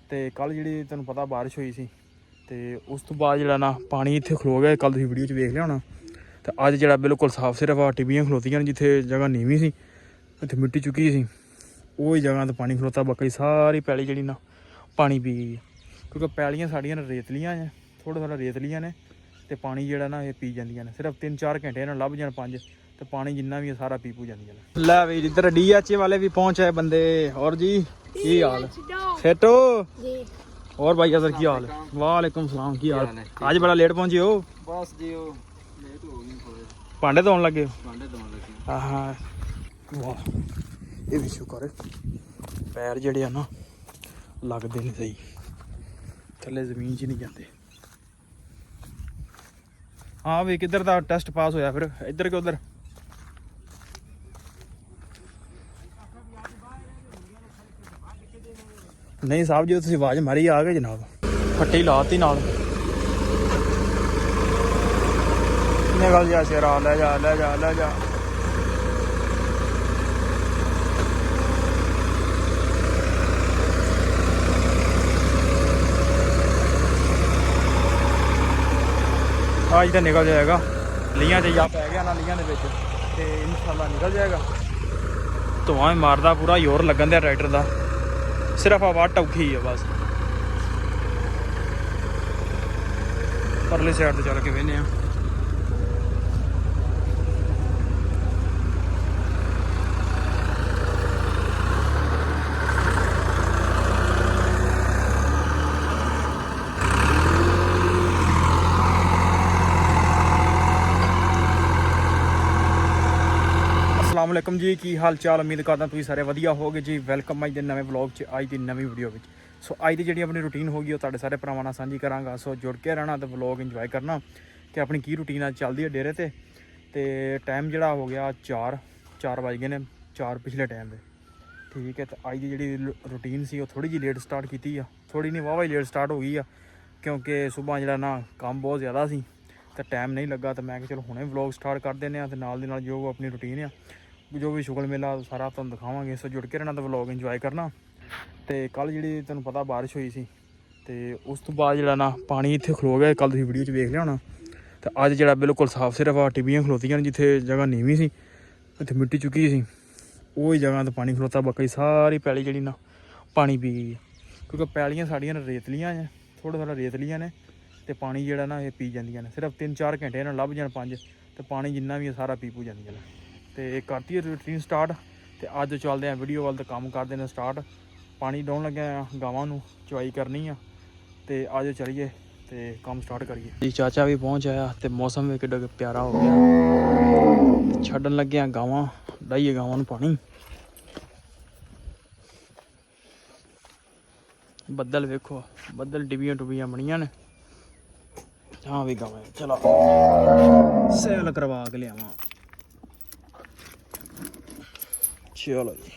ਤੇ ਕੱਲ ਜਿਹੜੀ ਤੁਹਾਨੂੰ ਪਤਾ ਬਾਰਿਸ਼ ਹੋਈ ਸੀ ਤੇ ਉਸ ਤੋਂ ਬਾਅਦ ਜਿਹੜਾ ਨਾ ਪਾਣੀ ਇੱਥੇ ਖਲੋ ਗਿਆ। ਕੱਲ ਤੁਸੀਂ ਵੀਡੀਓ 'ਚ ਵੇਖ ਲਿਆ ਹੋਣਾ। ਤੇ ਅੱਜ ਜਿਹੜਾ ਬਿਲਕੁਲ ਸਾਫ਼ ਸਿਰਫ ਆ ਟਿੱਬੀਆਂ ਖਲੋਤੀਆਂ ਨੇ, ਜਿੱਥੇ ਜਗ੍ਹਾ ਨੀਵੀਂ ਸੀ ਇੱਥੇ ਮਿੱਟੀ ਚੁੱਕੀ ਸੀ ਉਹ ਹੀ ਜਗ੍ਹਾ 'ਤੇ ਪਾਣੀ ਖਲੋਤਾ। ਬਾਕੀ ਸਾਰੀ ਪੈਲੀ ਜਿਹੜੀ ਨਾ ਪਾਣੀ ਪੀ ਗਈ, ਕਿਉਂਕਿ ਪੈਲੀਆਂ ਸਾਡੀਆਂ ਰੇਤਲੀਆਂ ਨੇ, ਥੋੜ੍ਹਾ ਰੇਤਲੀਆਂ ਨੇ ਤੇ ਪਾਣੀ ਜਿਹੜਾ ਨਾ ਇਹ ਪੀ ਜਾਂਦੀਆਂ ਨੇ। ਸਿਰਫ 3-4 ਘੰਟੇ ਨਾਲ ਲੱਭ ਜਾਣ 5 ਤੇ ਪਾਣੀ जिन्ना भी सारा पी ਜਾਂਦੀਆਂ ਨੇ। ਲੈ ਵੀ इधर DH वाले भी पहुंचे बंदे। और जी की हाल सेट हो जी? और भाई अदर की हाल? वालेकुम सलाम, की हाल? आज बड़ा लेट पहुंचे हो? बस जी वो लेट हो गए थोड़े, भांडे धोन लगे। हाँ वाह, ये भी शुक्र है पैर ਜਿਹੜੇ ਆ ਨਾ ਲੱਗਦੇ ਨਹੀਂ ਸਹੀ, ਥੱਲੇ ਜ਼ਮੀਨ 'ਚ ਨਹੀਂ ਜਾਂਦੇ। हाँ भी किधर का टेस्ट पास होया फिर इधर के उधर? नहीं साहब जी तुसीं आवाज़ मारी आ गए जनाब, फट्टी लाती नाल। निकल जा शेरा, ले जा ले जा ले जा। आज तो निकल जाएगा, ਲੀਆਂ 'ਚ ਜਾ ਪੈ ਗਿਆ ਨਾ, ਲੀਆਂ ਦੇ ਵਿੱਚ ਤੇ ਇਨਸ਼ਾਅੱਲਾ ਨਿਕਲ ਜਾਏਗਾ। ਧੂਆਂ ਵੀ ਮਾਰਦਾ, ਪੂਰਾ ਜ਼ੋਰ ਲੱਗਣ ਦਿਆ ਟਰੈਕਟਰ ਦਾ, ਸਿਰਫ ਆਵਾਜ਼ ਔਖੀ ਹੈ ਬਸ। ਪਰਲੇ ਸਾਈਡ ਤੇ ਚੱਲ ਕੇ ਵੇਖਦੇ ਹਾਂ। अस्सलाम वालेकुम जी, की हाल चाल? उम्मीद करदा तुसीं सारे वधिया होगे जी। वेलकम अज दे नवे व्लॉग च, अज दी नवी वीडियो विच। सो अज दी जिहड़ी अपनी रूटीन होगी वो तुहाडे सारे भरावां नाल सांझी करांगा। सो जुड़ के रहना ते व्लॉग इंजॉय करना कि अपनी की रूटीन अज चलदी है डेरे ते टाइम जिहड़ा हो गया 4 बज गए ने, 4 पिछले टाइम दे, ठीक है। तो अज दी जिहड़ी रूटीन सी वो थोड़ी जी लेट स्टार्ट कीती आ, थोड़ी नहीं वाहवा ही लेट स्टार्ट हो गई आ, क्योंकि सुबह जिहड़ा ना काम बहुत ज़्यादा सी ते टाइम नहीं लगा। तो मैं चलो हुणे व्लॉग स्टार्ट कर देने ते नाल दी नाल जो अपनी रूटीन है, जो भी शुगल मेला सारा तुहानूं दिखावांगे। सो जुड़ के रहना तो व्लॉग इंजॉय करना। तो कल जी तुहानूं पता बारिश हुई सी ते उस तो बाद जिहड़ा ना पानी इत्थे खलो गया। कल तुसीं वीडियो च वेख लिया होना। तो अज जिहड़ा बिल्कुल साफ सिर्फ आ टिब्बियां खलोतियां ने, जिथे जगह नीवीं सी इत्थे मिट्टी चुकी सी वो ही जगह तो पानी खलोता। बाकी सारी पैली जिहड़ी ना पानी पी गई, क्योंकि पैलियां साडियां रेतलियां ने, थोड़ा रेतलियां ने ते पानी जिहड़ा ना ये पी ਜਾਂਦੀਆਂ ਨੇ। सिर्फ 3-4 घंटे ਨਾਲ ਲੱਭ ਜਾਣ 5 ਤੇ ਪਾਣੀ ਜਿੰਨਾ ਵੀ ਸਾਰਾ ਪੀਪੂ ਜਾਂਦੀਆਂ ਨੇ। ਤੇ ਕਰਤੀ ਹੈ रूटीन स्टार्ट। ਤੇ ਅੱਜ ਚੱਲਦੇ ਆ ਵੀਡੀਓ ਵੱਲ ਤੇ ਕੰਮ ਕਰਦੇ ਨੇ ਸਟਾਰਟ। ਪਾਣੀ ਡਾਉਣ ਲੱਗਿਆ ਆ, ਗਾਵਾਂ ਨੂੰ ਚਵਾਈ ਕਰਨੀ ਆ ਤੇ ਅੱਜ ਚਲੀਏ ਤੇ ਕੰਮ ਸਟਾਰਟ ਕਰੀਏ ਜੀ। ਚਾਚਾ ਵੀ ਪਹੁੰਚ ਆਇਆ ਤੇ ਮੌਸਮ ਵੀ ਕਿੱਡਾ ਪਿਆਰਾ ਹੋ ਗਿਆ। ਛੱਡਣ ਲੱਗੇ ਆ ਗਾਵਾਂ, ਡਾਈਏ ਗਾਵਾਂ ਨੂੰ ਪਾਣੀ। ਬੱਦਲ ਵੇਖੋ, ਬੱਦਲ ਡਿੱਬੀਆਂ ਟੁੱਬੀਆਂ ਬਣੀਆਂ ਨੇ। ਹਾਂ ਵੀ ਗਾਵਾਂ ਚਲੋ ਸੇਲ ਕਰਵਾ ਕੇ ਲਿਆਵਾਂ। ਚਲੋ ਜੀ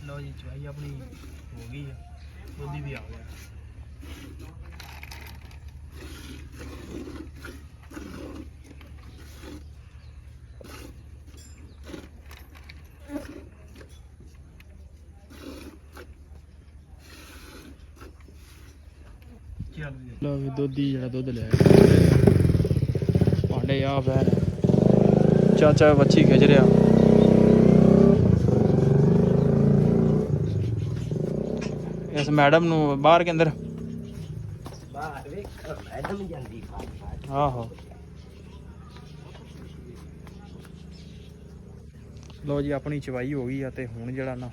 लो जी, चवाई अपनी हो गई है, दुध भी आ गया। लो भी दुधी जरा दुध ले भांडे आ पैर। चाचा बच्ची खिच रहा। इस मैडम नू बाहर के अंदर आहो। लो जी अपनी चवाई हो गई है ते हुण जिहड़ा ना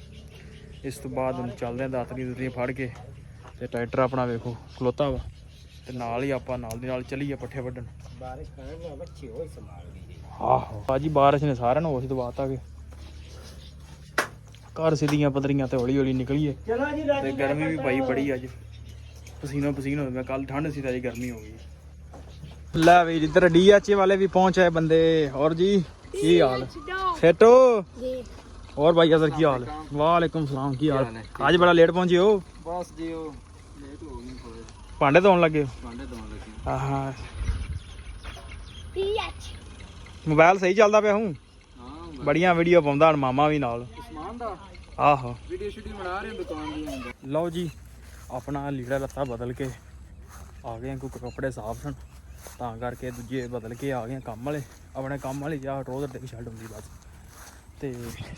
इस तो बाद चलदे दातरी दूतरी फड़ के ते ट्रैक्टर अपना वेखो खलोता वा ते नाल ही आपां नाल दी नाल चलीए पट्ठे वड्डण। ਆਹੋ ਭਾਜੀ ਬਾਰਿਸ਼ ਨੇ ਸਾਰਿਆਂ ਨੂੰ ਉਸ ਦਵਾਤਾ ਕਿ ਘਰ ਸਿੱਧੀਆਂ ਪੱਧਰੀਆਂ ਤੇ ਹੌਲੀ ਹੌਲੀ ਨਿਕਲੀਏ। ਤੇ ਗਰਮੀ ਵੀ ਭਾਈ ਬੜੀ ਅੱਜ, ਪਸੀਨੋ ਪਸੀਨ ਹੋ ਗਿਆ। ਕੱਲ ਠੰਡ ਸੀ ਤਾਂ ਅੱਜ ਗਰਮੀ ਹੋ ਗਈ। ਲੈ ਵੀ ਇੱਧਰ DH ਵਾਲੇ ਵੀ पहुंच आए बंदे। और जी की हाल सेटो और भाई अदर की हाल? वालेकुम सलाम की हाल? आज बड़ा लेट पहुंचे हो? बस जी वो लेट हो गई थोड़े भांडे धोन लगे? भांडे धोने लगे। हाँ मोबाइल सही चलता पे हूँ? हां बड़िया वीडियो पाਉਂਦਾ हन मामा भी नाल उस्मान दा आहो वीडियो शूटिंग बना रहे हैं दुकान दी अंदर। लो जी अपना लीड़ा लत्ता बदल के आ गए क्योंकि कपड़े साफ सन ਤਾਂ ਕਰਕੇ ਦੂਜੇ ਬਦਲ ਕੇ ਆ ਗਏ ਕੰਮ ਵਾਲੇ। ਆਪਣੇ ਕੰਮ ਵਾਲੀ ਜਾਂ ਟਰੋਜ਼ਰ ਤੇ ਵੀ ਸ਼ਰਟ ਹੁੰਦੀ ਬਸ। ਤੇ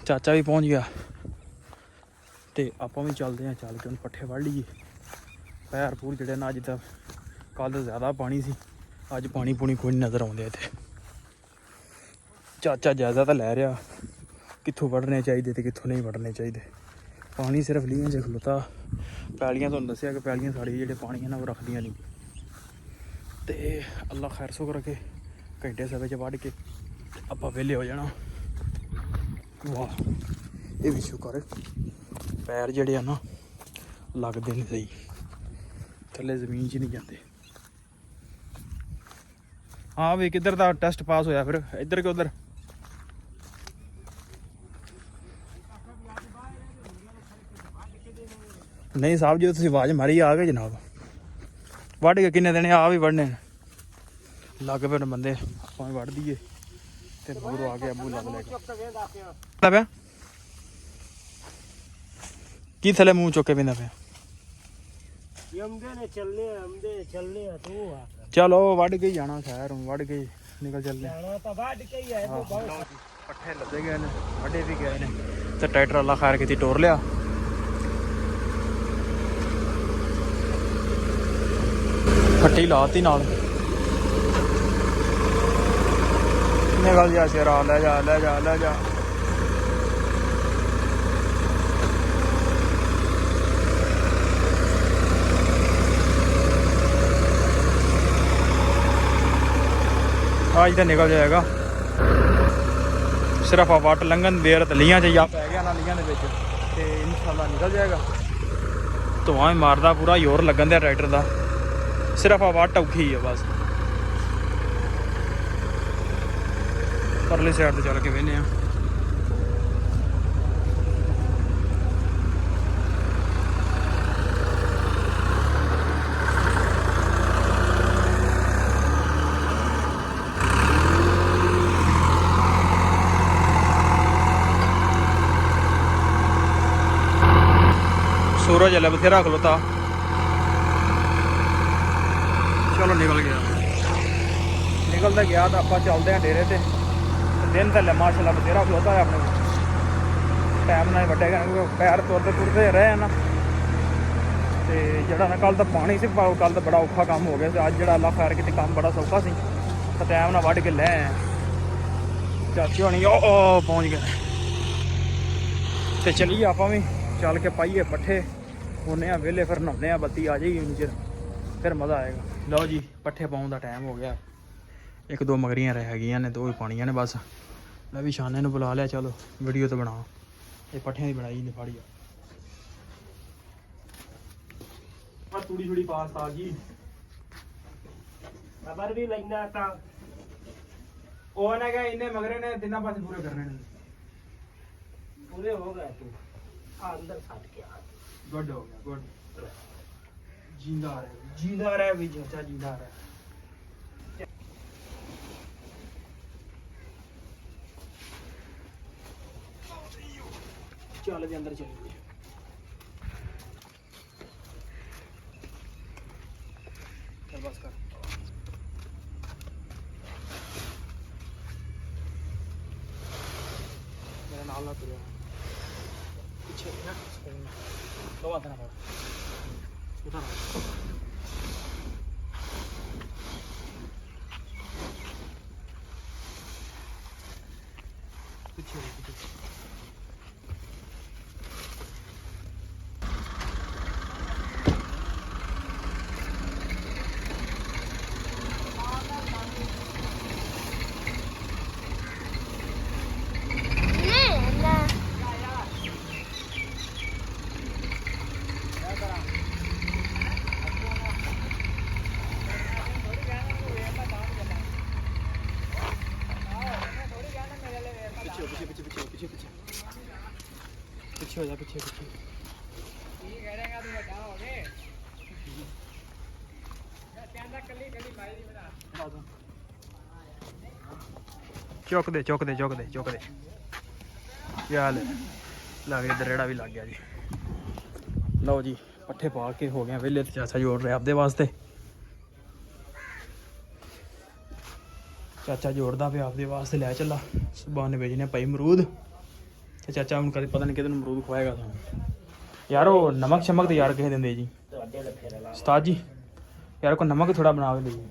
ਚਾਚਾ ਵੀ ਪਹੁੰਚ ਗਿਆ ਤੇ ਆਪਾਂ ਵੀ ਚੱਲਦੇ ਹਾਂ। ਚੱਲ ਕੇ ਹੁਣ ਪੱਠੇ ਵੱਢ ਲਈਏ। ਪੈਰ ਪੂਰ ਜਿਹੜੇ ਨਾ ਅੱਜ ਤਾਂ ਕੱਲ੍ਹ ਜ਼ਿਆਦਾ ਪਾਣੀ ਸੀ, ਅੱਜ ਪਾਣੀ ਪੂਣੀ ਕੋਈ ਨਹੀਂ ਨਜ਼ਰ ਆਉਂਦੇ ਇੱਥੇ। ਚਾਚਾ ਜਾਇਜ਼ਾ ਤਾਂ ਲੈ ਰਿਹਾ ਕਿੱਥੋਂ ਵੱਢਣੇ ਚਾਹੀਦੇ ਤੇ ਕਿੱਥੋਂ ਨਹੀਂ ਵੱਢਣੇ ਚਾਹੀਦੇ। ਪਾਣੀ ਸਿਰਫ ਲੀਹਾਂ 'ਚ ਖਲੋਤਾ। ਪੈਲੀਆਂ ਤੁਹਾਨੂੰ ਦੱਸਿਆ ਕਿ ਪੈਲੀਆਂ ਸਾਡੀਆਂ ਜਿਹੜੇ ਪਾਣੀ ਇਹਨਾਂ ਉਹ ਰੱਖਦੀਆਂ ਨਹੀਂ। ਤੇ ਅੱਲਾ ਖੈਰ ਸੁਖ ਰੱਖੇ ਘੰਟੇ ਸਵੇ 'ਚ ਵੱਢ ਕੇ ਆਪਾਂ ਵਿਹਲੇ ਹੋ ਜਾਣਾ। ਵਾਹ ਇਹ ਵੀ ਸ਼ੁਕਰ ਪੈਰ ਜਿਹੜੇ ਆ ਨਾ ਲੱਗਦੇ ਨਹੀਂ ਸਹੀ, ਥੱਲੇ ਜ਼ਮੀਨ 'ਚ ਨਹੀਂ ਜਾਂਦੇ। ਹਾਂ ਵੀ ਕਿੱਧਰ ਦਾ ਟੈਸਟ ਪਾਸ ਹੋਇਆ ਫਿਰ? ਇੱਧਰ ਕਿ ਉੱਧਰ? ਨਹੀਂ ਸਾਹਿਬ ਜੀ ਤੁਸੀਂ ਆਵਾਜ਼ ਮਾਰੀ ਆ ਗਏ ਜਨਾਬ। ਵੱਢ ਕੇ ਕਿੰਨੇ ਦਿਨ ਆ ਵੀ ਵੱਢਣੇ ਲੱਗ ਪਏ ਬੰਦੇ। ਆਪਾਂ ਵੀ ਵੱਢ ਦਈਏ ਤੇ ਦੂਰੋਂ ਆ ਕੇ ਅੱਬੂ ਲੱਗ ਲੈ ਪਿਆ। ਕੀ ਥੱਲੇ ਮੂੰਹ ਚੁੱਕ ਕੇ ਪੀਂਦਾ ਪਿਆ? ਚਲੋ ਵੱਢ ਕੇ ਹੀ ਜਾਣਾ। ਖੈਰ ਵੱਢ ਕੇ ਨਿਕਲ ਚੱਲਦੇ। ਪੱਠੇ ਲੱਦੇ ਗਏ ਨੇ, ਵੱਢੇ ਵੀ ਗਏ ਨੇ ਤੇ ਟਰੈਕਟਰ ਅੱਲਾ ਖੈਰ ਕੀਤੀ ਟੋਰ ਲਿਆ। ਫੱਟੀ ਲਾਤੀ ਨਾਲ। ਨਿਕਲ ਜਾ ਸ਼ੇਰਾ, ਲੈ ਜਾ ਲੈ ਜਾ ਲੈ ਜਾ। ਅੱਜ ਤਾਂ ਨਿਕਲ ਜਾਏਗਾ। ਸਿਰਫ ਆ ਵੱਟ ਲੰਘਣ ਦੇਰ ਤੇ ਲੀਆਂ 'ਚ ਜਾ ਪੈ ਗਿਆ ਨਾ ਲੀਆਂ ਦੇ ਵਿੱਚ ਤੇ ਇਨਸ਼ਾਅੱਲਾ ਨਿਕਲ ਜਾਏਗਾ। ਧੂਆਂ ਹੀ ਮਾਰਦਾ, ਪੂਰਾ ਜ਼ੋਰ ਲੱਗਣ ਦਿਆ ਟਰੈਕਟਰ ਦਾ। ਸਿਰਫ ਆ ਵੱਟ ਔਖੀ ਆ ਬਸ। ਪਰਲੀ ਸਾਈਡ ਤੇ ਚੱਲ ਕੇ ਵੇਖਦੇ ਆ। सूरज हले बथेरा खलोता। चलो निकल गया, निकलता गया तो आप चलते हैं डेरे से। दिन तो माशाल्लाह बथेरा खलोता है अपने टाइम ना वड्डेगा क्योंकि पैर तुरते तुरते रहे हैं ना। तो जोड़ा ना कल तो पानी से कल तो बड़ा औखा काम हो गया। अज जो अल्लाह खैर कि काम बड़ा सौखा सी तो टाइम ना वढ़ के ले आए। चाची होनी पहुँच गए तो चलिए आप भी चल के पाइए पट्ठे होने वेले फिर नहाने बत्ती आ जाएगी नीचे फिर मज़ा आएगा। लो जी पट्ठे पाउन का टाइम हो गया। एक दो मगरियां रह गई ने, दो ही पानियां ने बस। मैं भी शाने नूं बुला लिया। चलो वीडियो तो बना, ये पट्ठियां की बनाई ने फाड़ी थोड़ी थोड़ी पास आ जी खबर भी लेना था। ਉਹ ਨਾ ਕਿ ਇੰਨੇ ਮਗਰੇ ਨੇ ਤਿੰਨਾਂ ਪਾਸੇ ਪੂਰੇ ਕਰਨੇ ਨੇ। पूरे हो गए तू अंदर साथ के आ। गुड हो गया, गुड। जिंदा रहे भी चाचा, जिंदा रहे। चल भी अंदर चलिए। चल बस कर। मेरा नाल ना तुरे पीछे ना तो आता ना पड़ा उधर पीछे ਪਿੱਛੇ ਪਿੱਛੇ ਪਿੱਛੇ ਪਿੱਛੇ ਪਿੱਛੇ ਪਿੱਛੇ ਹੋ ਜਾ ਪਿੱਛੇ ਪਿੱਛੇ ਕੀ ਕਰੇਗਾ ਤੂੰ ਵੱਡਾ ਹੋ ਗਏ ਮੈਂ ਕਹਿੰਦਾ ਕੱਲੀ ਕੱਲੀ ਬਾਈ ਦੀ ਬਣਾ ਚੁੱਕ ਦੇ ਚੁੱਕ ਦੇ ਚੁੱਕ ਦੇ ਚੁੱਕ ਦੇ ਯਾਰ ਲੱਗ ਗਿਆ ਦਰੇੜਾ ਵੀ ਲੱਗ ਗਿਆ ਜੀ। ਲਓ ਜੀ ਪੱਠੇ ਪਾ ਕੇ ਹੋ ਗਏ ਵਿਹਲੇ ਤੇ ਚਾਚਾ ਜੋੜ ਰਿਹਾ ਆਪਦੇ ਵਾਸਤੇ। ਚਾਚਾ ਜੋੜਦਾ ਪਿਆ ਆਪਦੇ ਵਾਸਤੇ ਲੈ ਚੱਲਾ। ਸੁਬਾਹ ਨੇ ਵੇਚਨੇ ਭਾਈ ਅਮਰੂਦ ਤੇ ਚਾਚਾ ਹੁਣ ਕਦੇ ਪਤਾ ਨਹੀਂ ਕਿਹਦੇ ਨੂੰ ਅਮਰੂਦ ਖਵਾਏਗਾ ਤੁਹਾਨੂੰ ਯਾਰ। ਉਹ ਨਮਕ ਸ਼ਮਕ ਤੇ ਯਾਰ ਕਿਸੇ ਦਿੰਦੇ ਜੀ ਉਸਤਾਦ ਜੀ ਯਾਰ ਕੋ ਨਮਕ ਥੋੜਾ ਬਣਾ ਕੇ ਦੇਈਏ।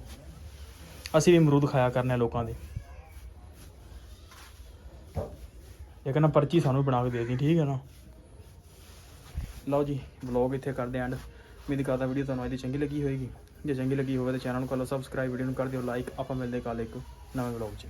ਅਸੀਂ ਵੀ ਅਮਰੂਦ ਖਾਇਆ ਕਰਨੇ ਲੋਕਾਂ ਦੇ। ਇਹ ਕਹਿੰਦਾ ਪਰਚੀ ਸਾਨੂੰ ਬਣਾ ਕੇ ਦੇ ਦੀ ਠੀਕ ਹੈ ਨਾ। ਲਓ ਜੀ ਵਲੌਗ ਇੱਥੇ ਕਰਦੇ ਐਂਡ। ਉਮੀਦ ਕਰਦਾ ਵੀਡੀਓ ਤੁਹਾਨੂੰ ਅੱਜ ਦੀ ਚੰਗੀ ਲੱਗੀ ਹੋਏਗੀ। ਜੇ ਚੰਗੀ ਲੱਗੀ ਹੋਵੇ ਤਾਂ ਚੈਨਲ ਨੂੰ ਕਰ ਲਓ ਸਬਸਕ੍ਰਾਈਬ, ਵੀਡੀਓ ਨੂੰ ਕਰ ਦਿਓ ਲਾਈਕ। ਆਪਾਂ ਮਿਲਦੇ ਕੱਲ੍ਹ ਇੱਕ ਨਵੇਂ ਵਲੌਗ 'ਚ।